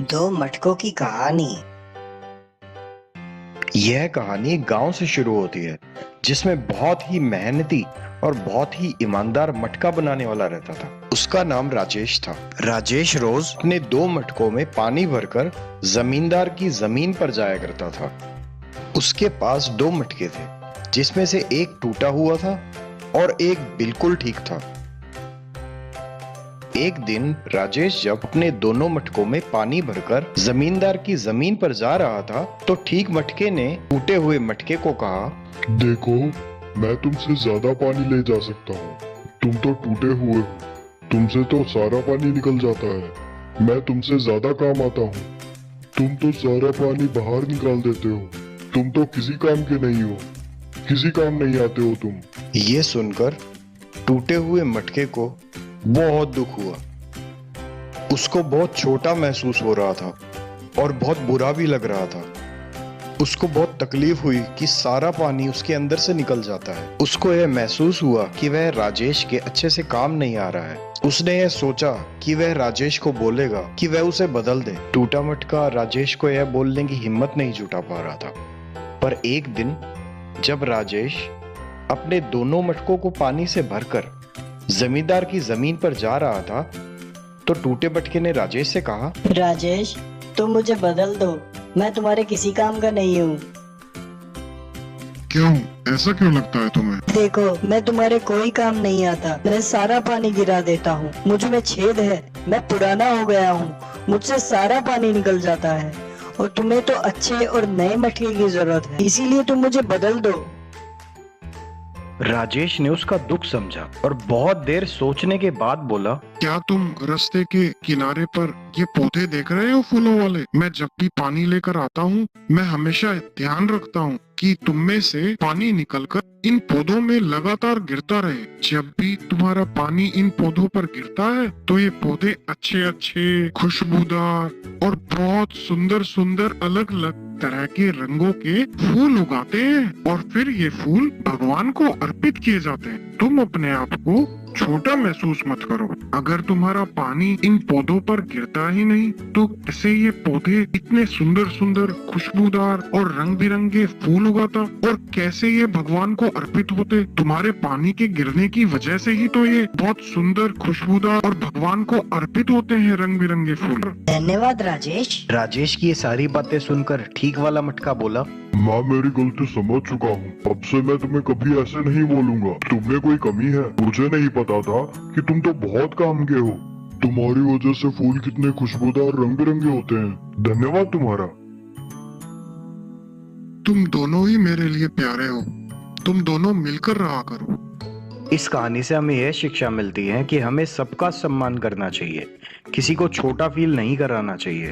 दो मटकों की कहानी। यह कहानी एक गांव से शुरू होती है जिसमें बहुत ही मेहनती और बहुत ही ईमानदार मटका बनाने वाला रहता था। उसका नाम राजेश था। राजेश रोज अपने दो मटकों में पानी भरकर जमींदार की जमीन पर जाया करता था। उसके पास दो मटके थे जिसमें से एक टूटा हुआ था और एक बिल्कुल ठीक था। एक दिन राजेश जब अपने दोनों मटकों में पानी भरकर जमींदार की जमीन पर जा रहा था तो ठीक मटके ने टूटे हुए मटके को कहा, देखो, मैं तुमसे ज्यादा पानी ले जा सकता हूँ। तुम तो टूटे हुए हो, तुमसे तो सारा पानी निकल जाता है। मैं तुमसे ज्यादा काम आता हूँ। तुम तो सारा पानी बाहर निकाल देते हो। तुम तो किसी काम के नहीं हो, किसी काम नहीं आते हो तुम। ये सुनकर टूटे हुए मटके को बहुत दुख हुआ। उसको बहुत छोटा महसूस हो रहा था और बहुत बुरा भी लग रहा था। उसको बहुत तकलीफ हुई कि सारा पानी उसके अंदर से निकल जाता है। उसको यह महसूस हुआ कि वह राजेश के अच्छे से काम नहीं आ रहा है। उसने यह सोचा कि वह राजेश को बोलेगा कि वह उसे बदल दे। टूटा मटका राजेश को यह बोलने की हिम्मत नहीं जुटा पा रहा था। पर एक दिन जब राजेश अपने दोनों मटकों को पानी से भरकर जमींदार की जमीन पर जा रहा था तो टूटे मटके ने राजेश से कहा, राजेश, तुम मुझे बदल दो। मैं तुम्हारे किसी काम का नहीं हूँ। क्यों? ऐसा क्यों लगता है तुम्हें? देखो, मैं तुम्हारे कोई काम नहीं आता। मैं सारा पानी गिरा देता हूँ। मुझ में छेद है। मैं पुराना हो गया हूँ। मुझसे सारा पानी निकल जाता है और तुम्हें तो अच्छे और नए मटके की जरूरत है, इसीलिए तुम मुझे बदल दो। राजेश ने उसका दुख समझा और बहुत देर सोचने के बाद बोला, क्या तुम रास्ते के किनारे पर ये पौधे देख रहे हो, फूलों वाले? मैं जब भी पानी लेकर आता हूँ, मैं हमेशा ध्यान रखता हूँ कि तुम में से पानी निकलकर इन पौधों में लगातार गिरता रहे। जब भी तुम्हारा पानी इन पौधों पर गिरता है तो ये पौधे अच्छे अच्छे, खुशबूदार और बहुत सुंदर सुंदर अलग अलग तरह के रंगों के फूल उगाते हैं और फिर ये फूल भगवान को अर्पित किए जाते हैं। तुम अपने आप को छोटा महसूस मत करो। अगर तुम्हारा पानी इन पौधों पर गिरता ही नहीं तो कैसे ये पौधे इतने सुंदर सुंदर, खुशबूदार और रंग बिरंगे फूल उगाता और कैसे ये भगवान को अर्पित होते? तुम्हारे पानी के गिरने की वजह से ही तो ये बहुत सुंदर, खुशबूदार और भगवान को अर्पित होते हैं रंग बिरंगे फूल। धन्यवाद राजेश। राजेश की ये सारी बातें सुनकर ठीक वाला मटका बोला, मैं मेरी गलती समझ चुका हूँ। अब से मैं तुम्हें कभी ऐसे नहीं बोलूंगा। तुम में कोई कमी है, मुझे नहीं पता था कि तुम तो बहुत काम के हो। तुम्हारी वजह से फूल कितने खुशबूदार रंग बिरंगे होते हैं। धन्यवाद तुम्हारा। तुम दोनों ही मेरे लिए प्यारे हो। तुम दोनों मिलकर रहा करो। इस कहानी से हमें यह शिक्षा मिलती है कि हमें सबका सम्मान करना चाहिए, किसी को छोटा फील नहीं कराना चाहिए।